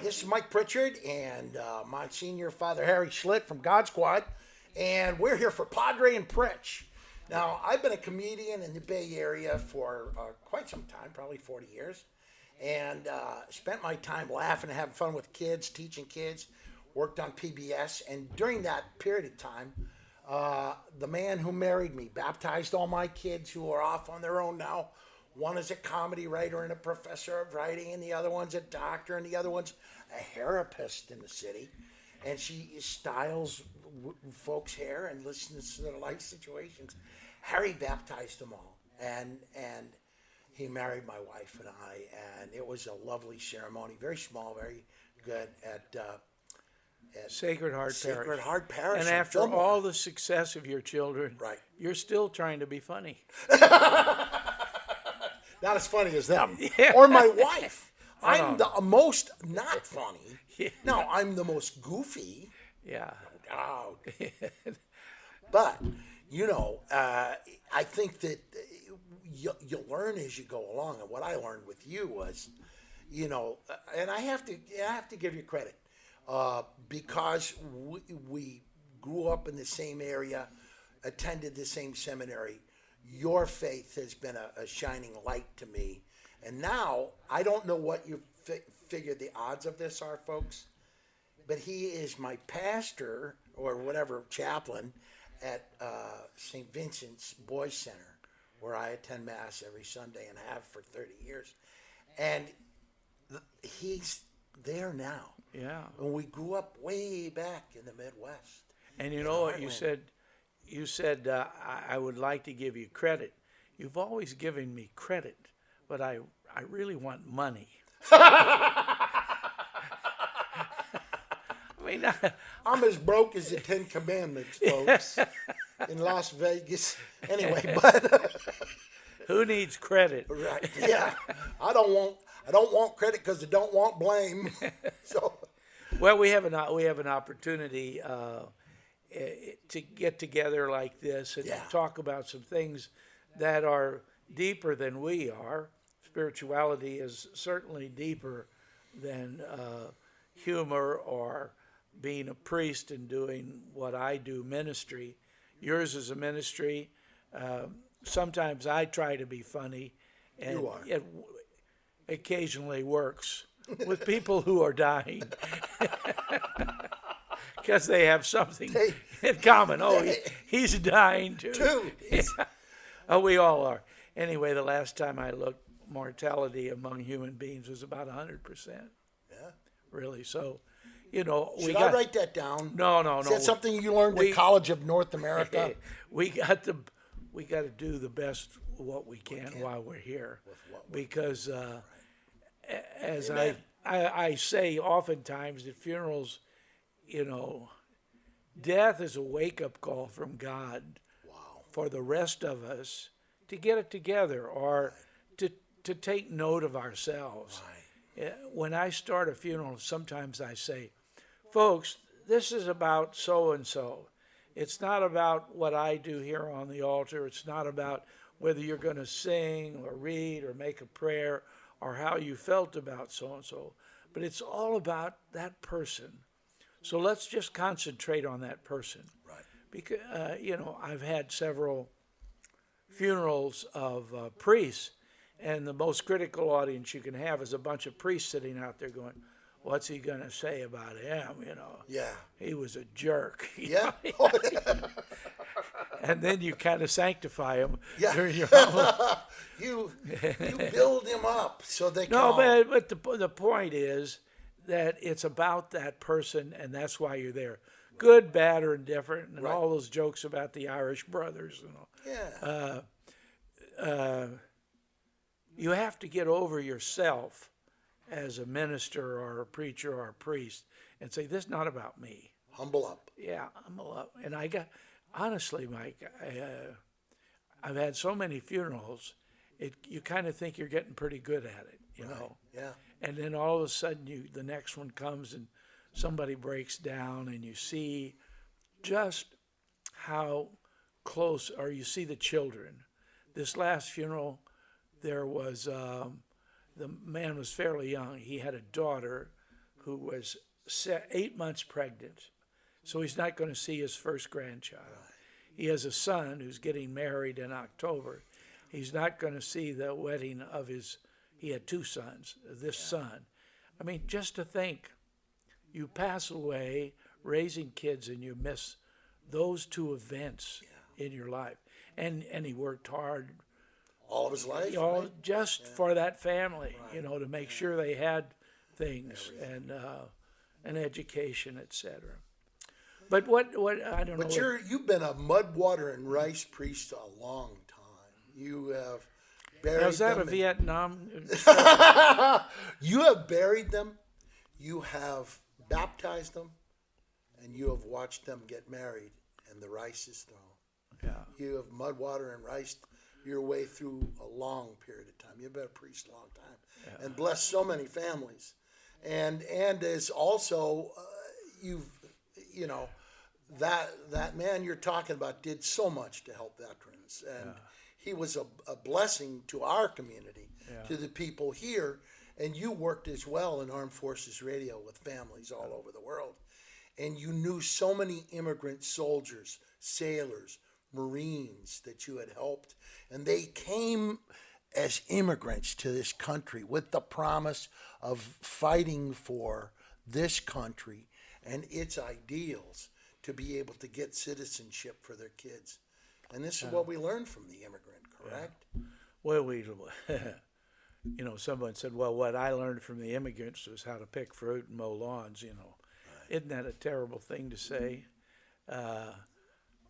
this is Mike Pritchard and my senior Father Harry Schlitt from God Squad, and we're here for Padre and Pritch. Now, I've been a comedian in the Bay Area for quite some time, probably 40 years, and spent my time laughing and having fun with kids, teaching kids, worked on PBS, and during that period of time, the man who married me baptized all my kids who are off on their own now. One is a comedy writer and a professor of writing, and the other one's a doctor, and the other one's a therapist in the city. And she styles folks' hair and listens to their life situations. Harry baptized them all, and he married my wife and I, and it was a lovely ceremony, very small, very good at Sacred Heart Parish. And after all the success of your children, right, you're still trying to be funny. Not as funny as them. Yeah. Or my wife. I'm the most not funny. Yeah. No, I'm the most goofy. Yeah. No doubt. But, you know, I think that you learn as you go along. And what I learned with you was, you know, and I have to give you credit. Because we grew up in the same area, attended the same seminary, your faith has been a shining light to me. And now, I don't know what you figure the odds of this are, folks, but he is my pastor, or whatever, chaplain, at St. Vincent's Boys Center, where I attend Mass every Sunday and have for 30 years. And he's there now. Yeah. And we grew up way back in the Midwest. And you know what you said? You said, I would like to give you credit. You've always given me credit, but I really want money. I mean, I'm as broke as the Ten Commandments, folks, in Las Vegas. Anyway, but who needs credit? Right? Yeah, I don't want credit because I don't want blame. So, well, we have an opportunity to get together like this and talk about some things that are deeper than we are. Spirituality is certainly deeper than humor or being a priest and doing what I do, ministry. Yours is a ministry. Sometimes I try to be funny, and it occasionally works with people who are dying. Because they have something in common. Oh, he's dying too. Yeah. Oh, we all are. Anyway, the last time I looked, mortality among human beings was about 100%. Yeah. Really. So, you know, should I write that down? No. Is that something you learned at College of North America? We got to do the best what we can while we're here, because as I say oftentimes at funerals, you know, death is a wake-up call from God for the rest of us to get it together, or to take note of ourselves. Right. When I start a funeral, sometimes I say, folks, this is about so-and-so. It's not about what I do here on the altar. It's not about whether you're going to sing or read or make a prayer or how you felt about so-and-so, but it's all about that person. So let's just concentrate on that person. Right. Because, you know, I've had several funerals of priests, and the most critical audience you can have is a bunch of priests sitting out there going, what's he going to say about him, you know? Yeah. He was a jerk. Yeah. And then you kind of sanctify him. Yeah. During your own... you build him up so they can... No, but the point is that it's about that person, and that's why you're there. Good, bad, or indifferent, and all those jokes about the Irish brothers and all. Yeah. You have to get over yourself as a minister or a preacher or a priest and say, this is not about me. Humble up. Yeah, humble up. And honestly, Mike, I've had so many funerals, you kind of think you're getting pretty good at it, you know. Yeah. And then all of a sudden, the next one comes and somebody breaks down, and you see just how close, or you see the children. This last funeral, there was, the man was fairly young. He had a daughter who was 8 months pregnant. So he's not going to see his first grandchild. He has a son who's getting married in October. He's not going to see the wedding of he had 2 sons, this son. I mean, just to think, you pass away raising kids and you miss those 2 events in your life. And he worked hard. All of his life? Just for that family, to make sure they had things and an education, etc. But what I don't know. But you've been a mud, water, and rice priest a long time. You have buried them. Is that a Vietnam? You have buried them. You have baptized them, and you have watched them get married, and the rice is thrown. Yeah. You have mud, water, and rice your way through a long period of time. You've been a priest a long time, and blessed so many families, and as also that man you're talking about did so much to help veterans, and he was a blessing to our community, to the people here. And you worked as well in Armed Forces Radio with families all over the world, and you knew so many immigrant soldiers, sailors, Marines that you had helped, and they came as immigrants to this country with the promise of fighting for this country and its ideals to be able to get citizenship for their kids. And this is what we learned from the immigrant, correct? Well, someone said, well, what I learned from the immigrants was how to pick fruit and mow lawns, Isn't that a terrible thing to say?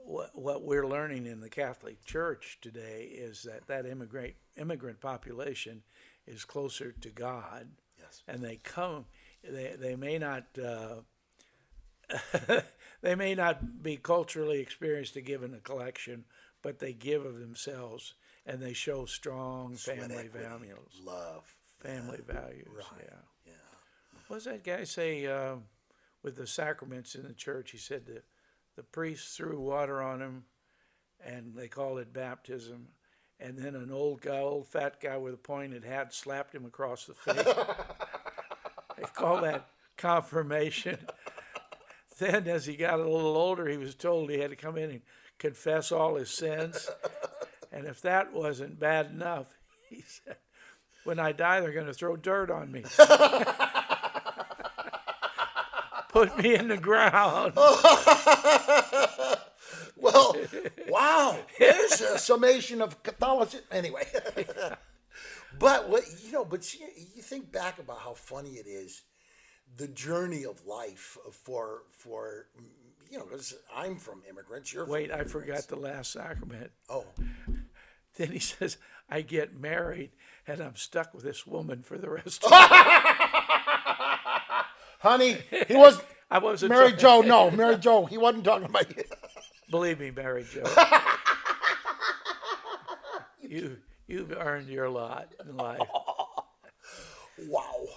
What we're learning in the Catholic Church today is that immigrant population is closer to God. Yes. And they may not they may not be culturally experienced to give in a collection, but they give of themselves, and they show strong family values. Love. Family values, Right. yeah. What does that guy say with the sacraments in the church? He said the priest threw water on him, and they called it baptism. And then an old fat guy with a pointed hat slapped him across the face. They call that confirmation. Then, as he got a little older, he was told he had to come in and confess all his sins. And if that wasn't bad enough, he said, when I die, they're going to throw dirt on me. Put me in the ground. Well, wow. There's a summation of Catholicism. Anyway. But you think back about how funny it is, the journey of life for 'cause I'm from immigrants. You're Wait, from I forgot the last sacrament. Oh. Then he says, I get married and I'm stuck with this woman for the rest of my Honey, he was I wasn't Mary talking- Jo. No, Mary Jo. He wasn't talking about you. Believe me, Mary Jo. You've earned your lot in life. Wow.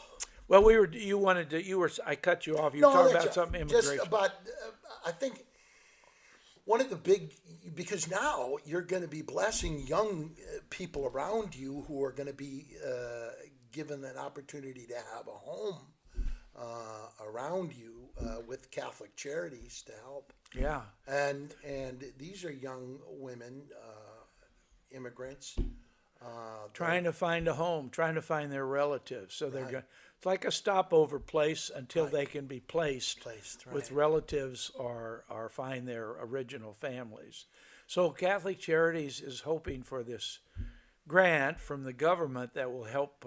Well, I cut you off. You were talking about something immigration. Just about, I think one of the big, because now you're going to be blessing young people around you who are going to be given an opportunity to have a home around you with Catholic Charities to help. Yeah. And these are young women, immigrants. Trying to find a home, trying to find their relatives. So they're going. It's like a stopover place until they can be placed with relatives or find their original families. So Catholic Charities is hoping for this grant from the government that will help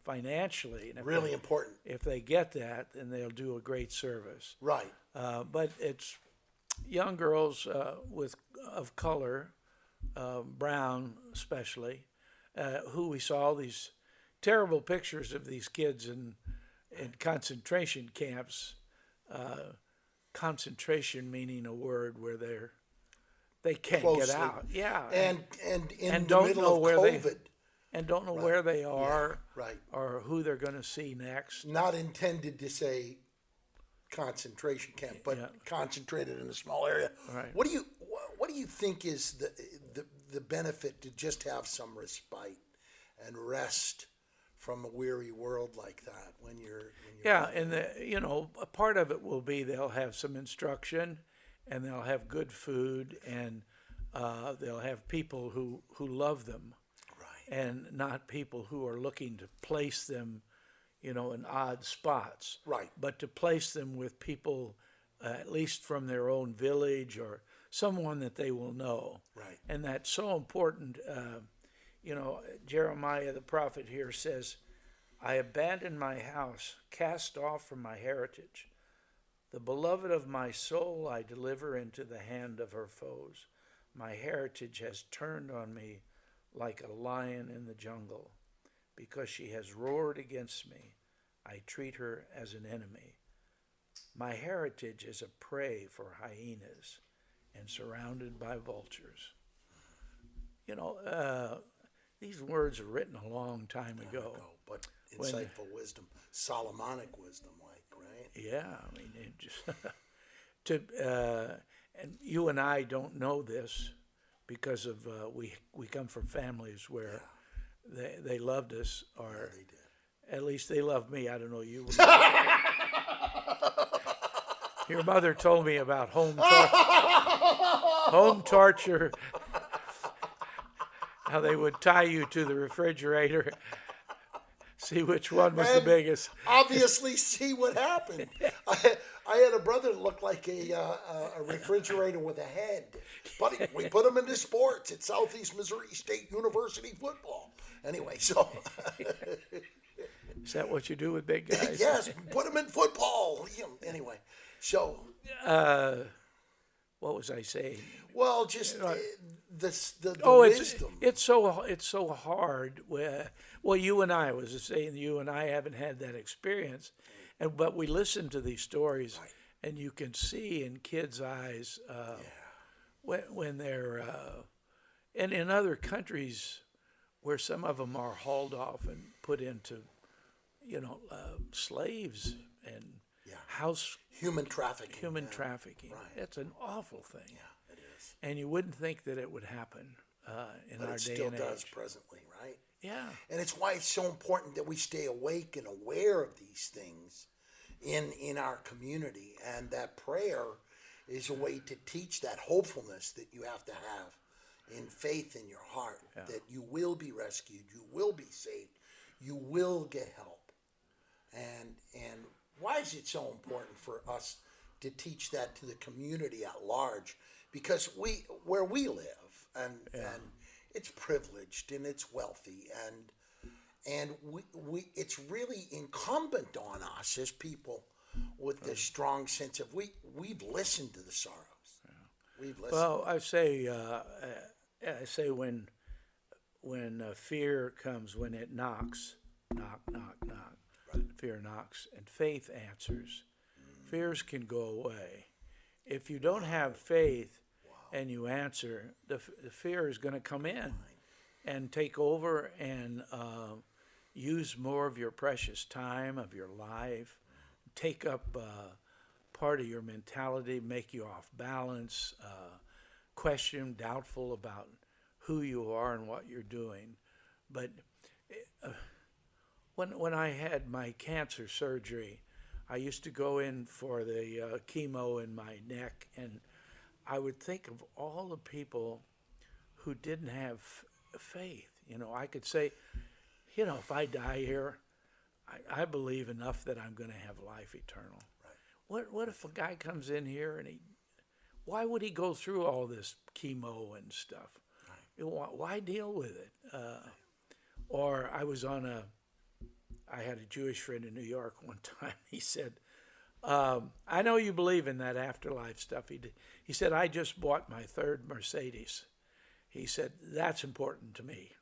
financially. And Really important. If they get that, then they'll do a great service. Right. But it's young girls of color, brown especially, who we saw these terrible pictures of these kids in concentration camps. Concentration meaning a word where they can't Closely. get out. Yeah, And in and the don't middle know of where COVID. and don't know where they are, Right. or who they're going to see next. Not intended to say concentration camp, but concentrated in a small area. Right. What do you think is the benefit to just have some respite and rest from a weary world like that when you're Yeah, and a part of it will be they'll have some instruction, and they'll have good food, and they'll have people who love them, right, and not people who are looking to place them, in odd spots. right, But to place them with people, at least from their own village or someone that they will know. right, And that's so important. Jeremiah the prophet here says, I abandoned my house, cast off from my heritage. The beloved of my soul I deliver into the hand of her foes. My heritage has turned on me like a lion in the jungle. Because she has roared against me, I treat her as an enemy. My heritage is a prey for hyenas and surrounded by vultures. These words were written a long time ago. But insightful wisdom, Solomonic wisdom, right? Yeah, I mean, it just and you and I don't know this because of we come from families where they loved us, or They did. at least they loved me. I don't know you. Your mother told me about home torture. How they would tie you to the refrigerator, see which one was the biggest. Obviously, see what happened. I had a brother that looked like a refrigerator with a head. But we put him into sports at Southeast Missouri State University football. Anyway, so. Is that what you do with big guys? Yes, put him in football. Anyway, so. What was I saying? Well, just the wisdom. It's so hard. Well, you and I was saying you and I haven't had that experience, but we listen to these stories, Right. and you can see in kids' eyes when they're and in other countries where some of them are hauled off and put into slaves and Human trafficking. human trafficking. Right. It's an awful thing. Yeah, it is. And you wouldn't think that it would happen in But our it day still and does age. presently, right? Yeah. And it's why it's so important that we stay awake and aware of these things in our community. And that prayer is a way to teach that hopefulness that you have to have in faith in your heart, that you will be rescued, you will be saved, you will get help. And why is it so important for us to teach that to the community at large? Because where we live, and it's privileged and it's wealthy, and we it's really incumbent on us as people with this strong sense of we've listened to the sorrows. We've listened. Well, I say when fear comes, when it knocks, knock, knock, knock. Right. Fear knocks, and faith answers. Fears can go away. If you don't have faith and you answer, the fear is going to come in and take over and use more of your precious time, of your life, take up part of your mentality, make you off balance, question, doubtful about who you are and what you're doing. But when I had my cancer surgery, I used to go in for the chemo in my neck, and I would think of all the people who didn't have faith. I could say, if I die here, I believe enough that I'm going to have life eternal. Right. What if a guy comes in here and why would he go through all this chemo and stuff? Right. Why deal with it? Or I had a Jewish friend in New York one time. He said, I know you believe in that afterlife stuff. He said, I just bought my third Mercedes. He said, that's important to me.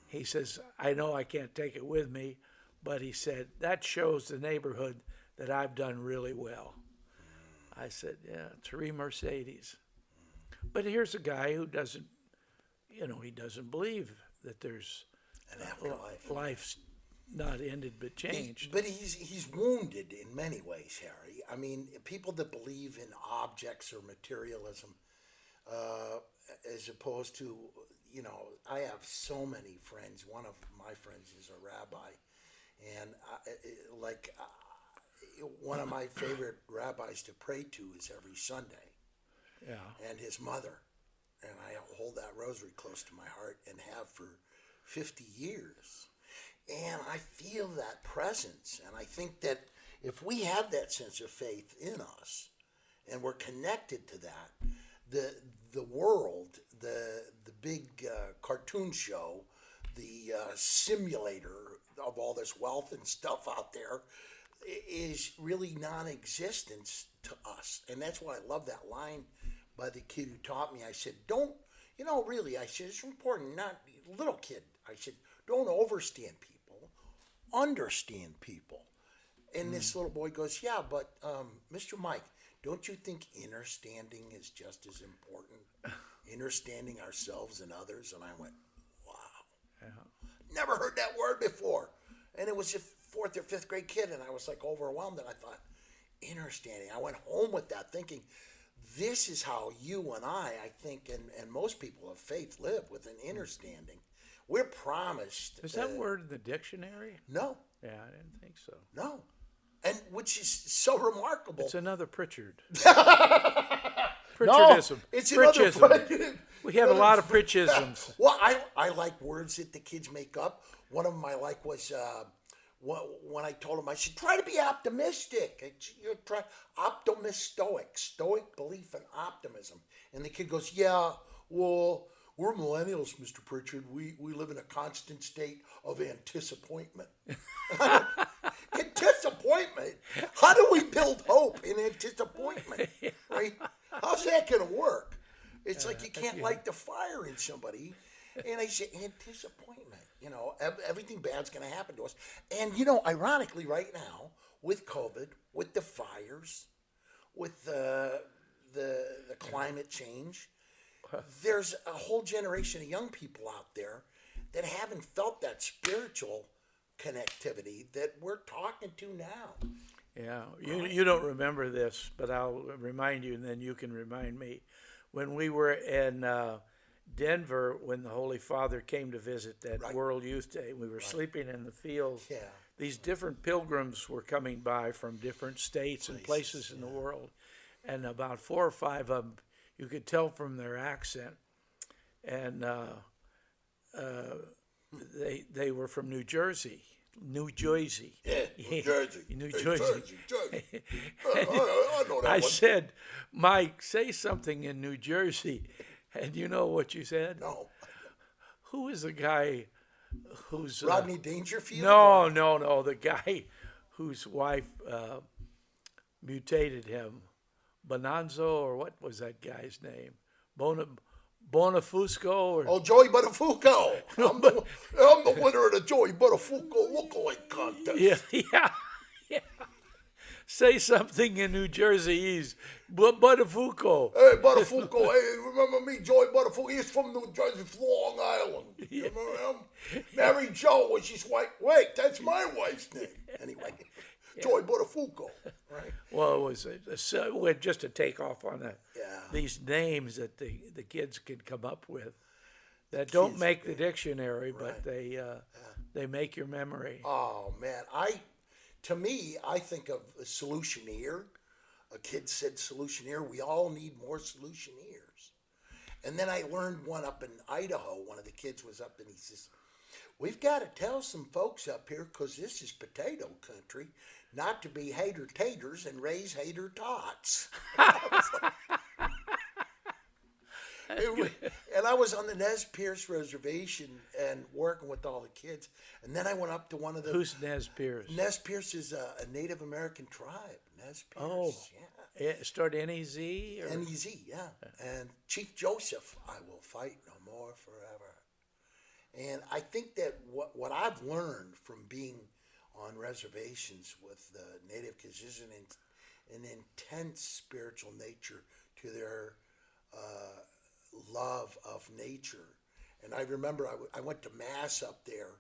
He says, I know I can't take it with me, but he said, that shows the neighborhood that I've done really well. I said, yeah, 3 Mercedes. But here's a guy who doesn't, he doesn't believe that there's an afterlife. Life's not ended but changed. But he's wounded in many ways, Harry. I mean, people that believe in objects or materialism, as opposed to, I have so many friends. One of my friends is a rabbi, and one of my favorite rabbis to pray to is every Sunday. Yeah. And his mother, and I hold that rosary close to my heart and have for 50 years. And I feel that presence, and I think that if we have that sense of faith in us, and we're connected to that, the world, the big cartoon show, the simulator of all this wealth and stuff out there is really non-existent to us. And that's why I love that line by the kid who taught me. I said, really, I said, it's important, not little kid. I said, don't overstand people, understand people. And this little boy goes, yeah, but Mr. Mike, don't you think understanding is just as important? Understanding ourselves and others? And I went, wow. Yeah. Never heard that word before. And it was a 4th or 5th grade kid, and I was like overwhelmed, and I thought, understanding. I went home with that thinking, this is how you and I think, and most people of faith live, with an understanding. We're promised. Is that word in the dictionary? No. Yeah, I didn't think so. No. And which is so remarkable. It's another Pritchard. Pritchardism. No, it's Pritchism. another. We have a lot of Pritchisms. Well, I like words that the kids make up. One of them I like was when I told him, I said, try to be optimistic. You're stoic belief and optimism. And the kid goes, yeah, well, we're millennials, Mr. Pritchard. We live in a constant state of anticipation. Anticipation? How do we build hope in anticipation? Right? How's that going to work? It's like you can't light the fire in somebody. And I say, anticipation. Everything bad's going to happen to us. And, ironically, right now, with COVID, with the fires, with the climate change, there's a whole generation of young people out there that haven't felt that spiritual connectivity that we're talking to now. Yeah, you don't remember this, but I'll remind you, and then you can remind me. When we were in Denver, when the Holy Father came to visit that World Youth Day, we were sleeping in the field. Yeah. These different pilgrims were coming by from different states and places in the world, and about 4 or 5 of them, you could tell from their accent, and they were from New Jersey. New Jersey. Yeah, New Jersey. New Hey, Jersey. Jersey. I know that I one. said, Mike, say something in New Jersey. And you know what you said? No. Who is the guy who's... Rodney Dangerfield? No. The guy whose wife mutated him. Bonanzo, or what was that guy's name? Bonafusco? Or... Joey Buttafuoco. I'm the winner of the Joey Buttafuoco lookalike contest. Yeah. Say something in New Jerseyese. Buttafuoco. Hey, Buttafuoco. Hey, remember me, Joey Buttafuoco? He's from New Jersey, Long Island. You remember him? Mary Jo was his wife. Wait, that's my wife's name. Anyway, Joey Buttafuoco. Right. Well, it was just to take off on these names that the kids could come up with that don't make the dictionary, but they make your memory. Oh man, to me, I think of a solutioneer. A kid said solutioneer. We all need more solutioneers. And then I learned one up in Idaho. One of the kids was up and he says, we've got to tell some folks up here, because this is potato country, not to be hater taters and raise hater tots. And I was on the Nez Perce reservation and working with all the kids. And then I went up to one of the... Who's Nez Perce? Nez Perce is a Native American tribe. Nez Perce, Oh, yeah. Start N-E-Z? Or? N-E-Z, yeah. And Chief Joseph, I will fight no more forever. And I think that what I've learned from being on reservations with the Native kids is an intense spiritual nature to their love of nature. And I remember I went to Mass up there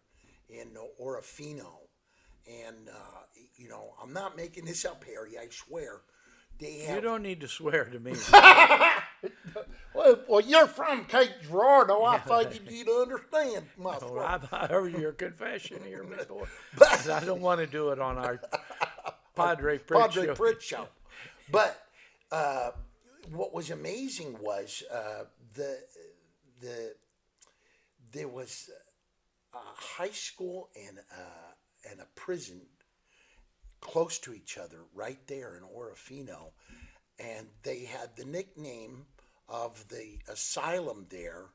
in Orofino. And, I'm not making this up, Harry, I swear. You don't need to swear to me. Well, you're from Cape Girardeau. I figured you'd understand my Well, thought. I've heard your confession here before, But but I don't want to do it on our Padre Pritch Padre show. Pritch show. But what was amazing was there was a high school and a prison close to each other right there in Orofino, and they had the nickname of the asylum there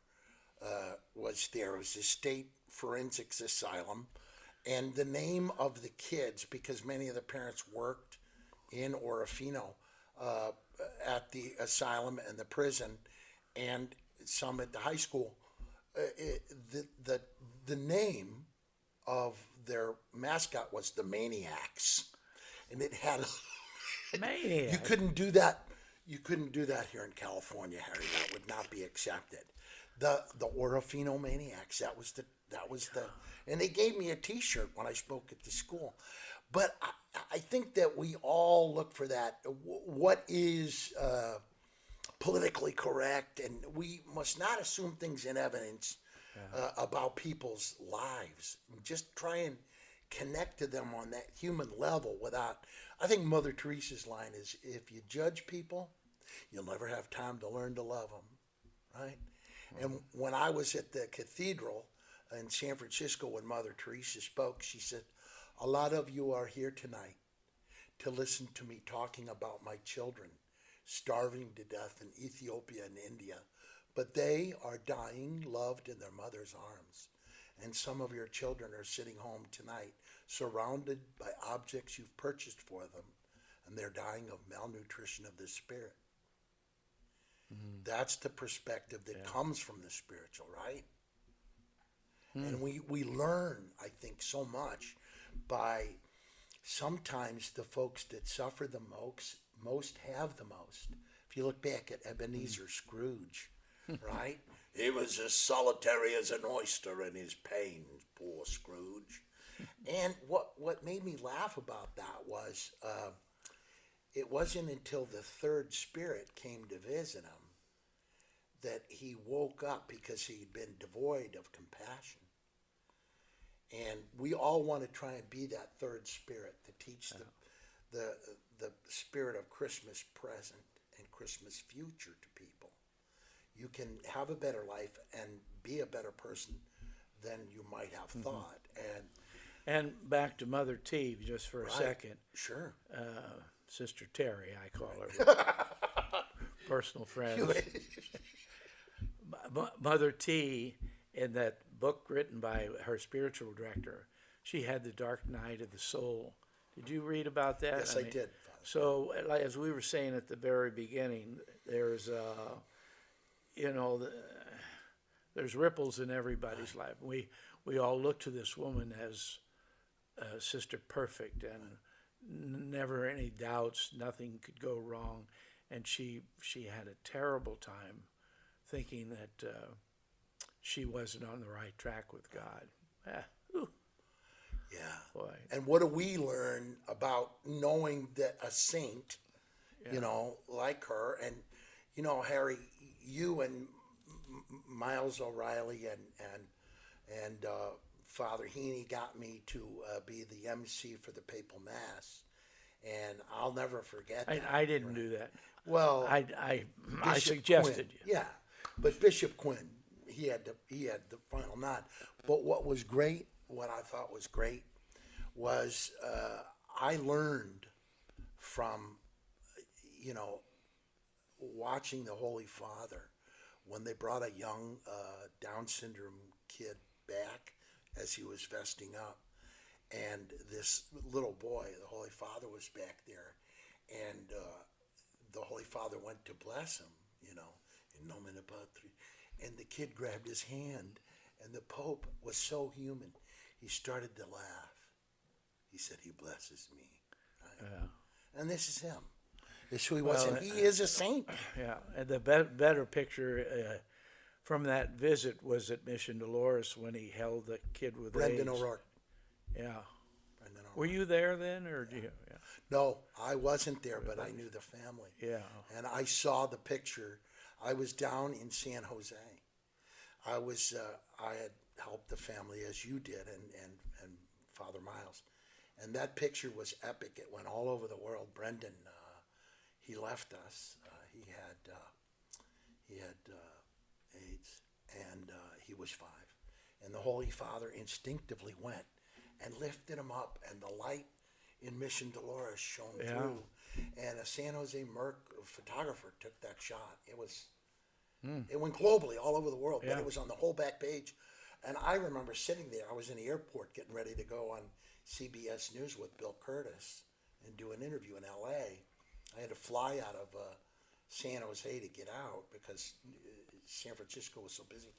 was the State Forensics Asylum, and the name of the kids, because many of the parents worked in Orofino at the asylum and the prison, and some at the high school. The name of their mascot was the Maniacs, and it had Maniac. you couldn't do that. You couldn't do that here in California, Harry. That would not be accepted. The Orofino Maniacs. That was the. And they gave me a T-shirt when I spoke at the school. But I think that we all look for that. What is politically correct, and we must not assume things in evidence about people's lives. Just try and connect to them on that human level without. I think Mother Teresa's line is, if you judge people, you'll never have time to learn to love them, right? And when I was at the cathedral in San Francisco when Mother Teresa spoke, she said, a lot of you are here tonight to listen to me talking about my children starving to death in Ethiopia and India, but they are dying, loved in their mother's arms. And some of your children are sitting home tonight, surrounded by objects you've purchased for them, and they're dying of malnutrition of the spirit. That's the perspective that comes from the spiritual, right? And we learn, I think, so much by sometimes the folks that suffer the most have the most. If you look back at Ebenezer Scrooge, right? He was as solitary as an oyster in his pain, poor Scrooge. And what made me laugh about that was it wasn't until the third spirit came to visit him that he woke up, because he'd been devoid of compassion. And we all want to try and be that third spirit to teach the spirit of Christmas present and Christmas future to people. You can have a better life and be a better person than you might have thought. And back to Mother T just for a second. Sure. Sister Terry, I call her. Personal friend. Mother T, in that book written by her spiritual director, she had the dark night of the soul. Did you read about that? Yes, I did. So, like, as we were saying at the very beginning, there's there's ripples in everybody's life. We all look to this woman as Sister Perfect, and never any doubts, nothing could go wrong, and she had a terrible time thinking that she wasn't on the right track with God. Yeah. Boy. And what do we learn about knowing that a saint, like her, and, Harry, you and Miles O'Reilly and Father Heaney got me to be the MC for the Papal Mass, and I'll never forget that. I didn't do that. Well, I Bishop suggested Quinn, yeah, but Bishop Quinn, he had the final nod. But what I thought was great was I learned from watching the Holy Father when they brought a young Down syndrome kid back as he was vesting up, and this little boy, the Holy Father, was back there, and the Holy Father went to bless him, in nomine Patri, and the kid grabbed his hand, and the Pope was so human, he started to laugh. He said, "He blesses me," right? And this is him. This is who he was, and he is a saint. Yeah, and the better picture from that visit was at Mission Dolores when he held the kid with Brendan AIDS. O'Rourke. Yeah. Brendan O'Rourke. Were you there then, or did you? Yeah. No, I wasn't there, but I knew the family. Yeah. And I saw the picture. I was down in San Jose. I had helped the family as you did, and Father Miles, and that picture was epic. It went all over the world. Brendan, he left us. He had AIDS, and he was 5. And the Holy Father instinctively went and lifted him up, and the light in Mission Dolores shone through. And a San Jose Merc photographer took that shot. It went globally all over the world, but it was on the whole back page. And I remember sitting there. I was in the airport getting ready to go on CBS News with Bill Curtis and do an interview in L.A. I had to fly out of San Jose to get out because San Francisco was so busy.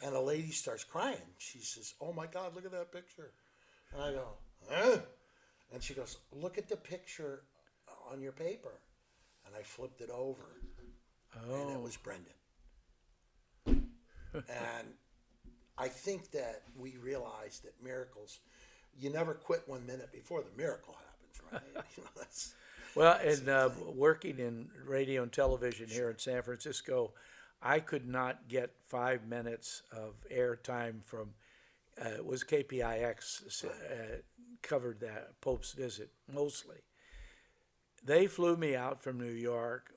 And a lady starts crying. She says, "Oh my God, look at that picture." And I go, "Huh?" And she goes, "Look at the picture on your paper." And I flipped it over. And it was Brendan. And I think that we realize that miracles, you never quit 1 minute before the miracle happens, right? That's working in radio and television here in San Francisco, I could not get 5 minutes of airtime from, it was KPIX covered that Pope's visit mostly. They flew me out from New York,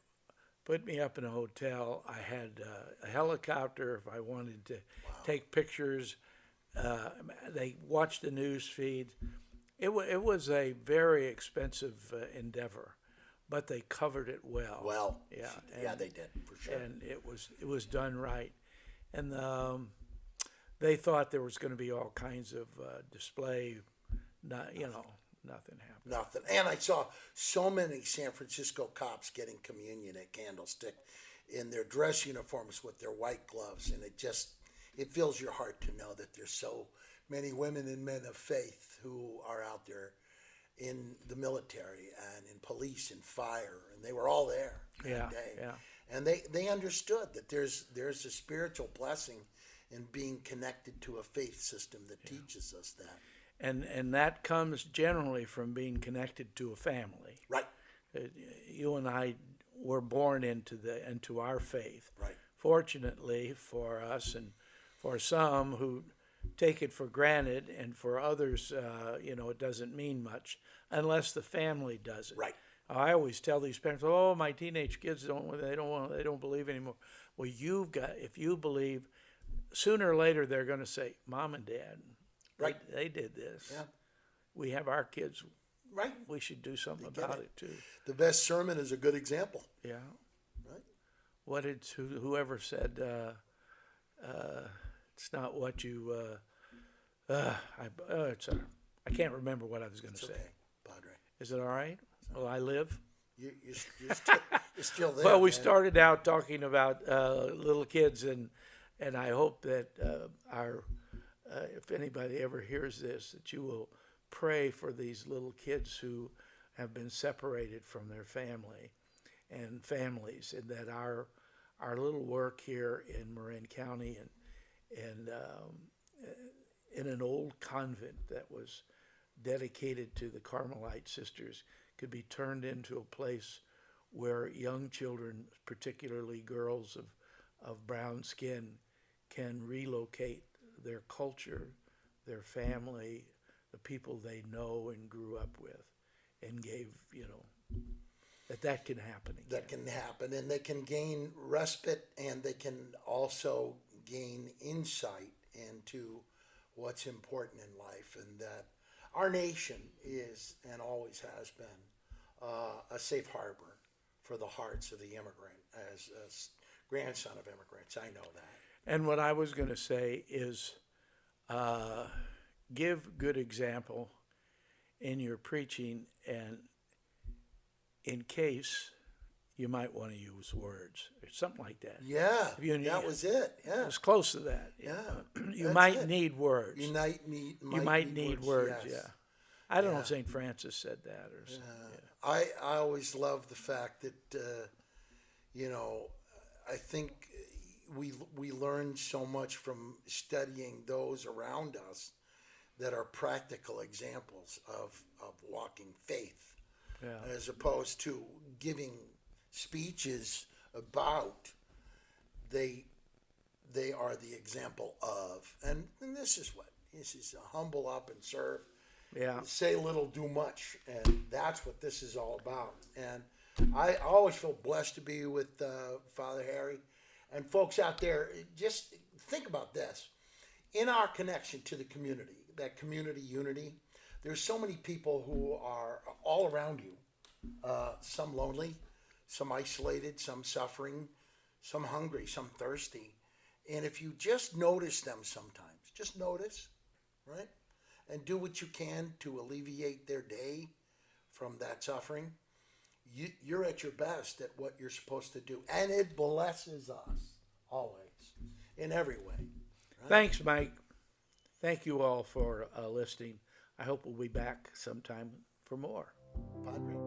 put me up in a hotel. I had a helicopter if I wanted to take pictures. They watched the news feed. It was a very expensive endeavor, but they covered it well. Well, yeah, they did for sure. And it was done right, and they thought there was going to be all kinds of display. Nothing happened. Nothing. And I saw so many San Francisco cops getting communion at Candlestick in their dress uniforms with their white gloves, and it fills your heart to know that there's so many women and men of faith who are out there in the military and in police and fire, and they were all there that day. Yeah. And they understood that there's a spiritual blessing in being connected to a faith system that teaches us that. And that comes generally from being connected to a family. Right. You and I were born into our faith. Right. Fortunately for us and for some who take it for granted, and for others, it doesn't mean much unless the family does it. Right. I always tell these parents, "Oh, my teenage kids they don't believe anymore." Well, if you believe, sooner or later they're going to say, "Mom and Dad, right, they did this. Yeah. We have our kids. Right. We should do something about it too." The best sermon is a good example. Yeah. Right. What did whoever said? It's not what you. I can't remember what I was going to say. Okay, Padre. Is it all right? Will I live? You're still there. Well, we man. started out talking about little kids, and I hope that if anybody ever hears this, that you will pray for these little kids who have been separated from their family and families, and that our little work here in Marin County and in an old convent that was dedicated to the Carmelite sisters could be turned into a place where young children, particularly girls of brown skin, can relocate their culture, their family, the people they know and grew up with, and gave, that can happen again. That can happen, and they can gain respite, and they can also gain insight into what's important in life, and that our nation is and always has been a safe harbor for the hearts of the immigrant. As a grandson of immigrants, I know that. And what I was going to say is give good example in your preaching, and in case you might want to use words or something like that. Yeah, that was it. Yeah, it was close to that. Yeah, you might need words. You might need words. Yes. Yeah, I don't know if St. Francis said that or something. Yeah. I always love the fact that I think we learn so much from studying those around us that are practical examples of walking faith, as opposed to giving speeches about they are the example of, and this is humble up and serve. Yeah. Say little, do much, and that's what this is all about. And I always feel blessed to be with Father Harry, and folks out there. Just think about this: in our connection to the community, that community unity. There's so many people who are all around you. Some lonely, some isolated, some suffering, some hungry, some thirsty. And if you just notice them sometimes, just notice, right? And do what you can to alleviate their day from that suffering, you're at your best at what you're supposed to do. And it blesses us always, in every way. Right? Thanks, Mike. Thank you all for listening. I hope we'll be back sometime for more. Padre.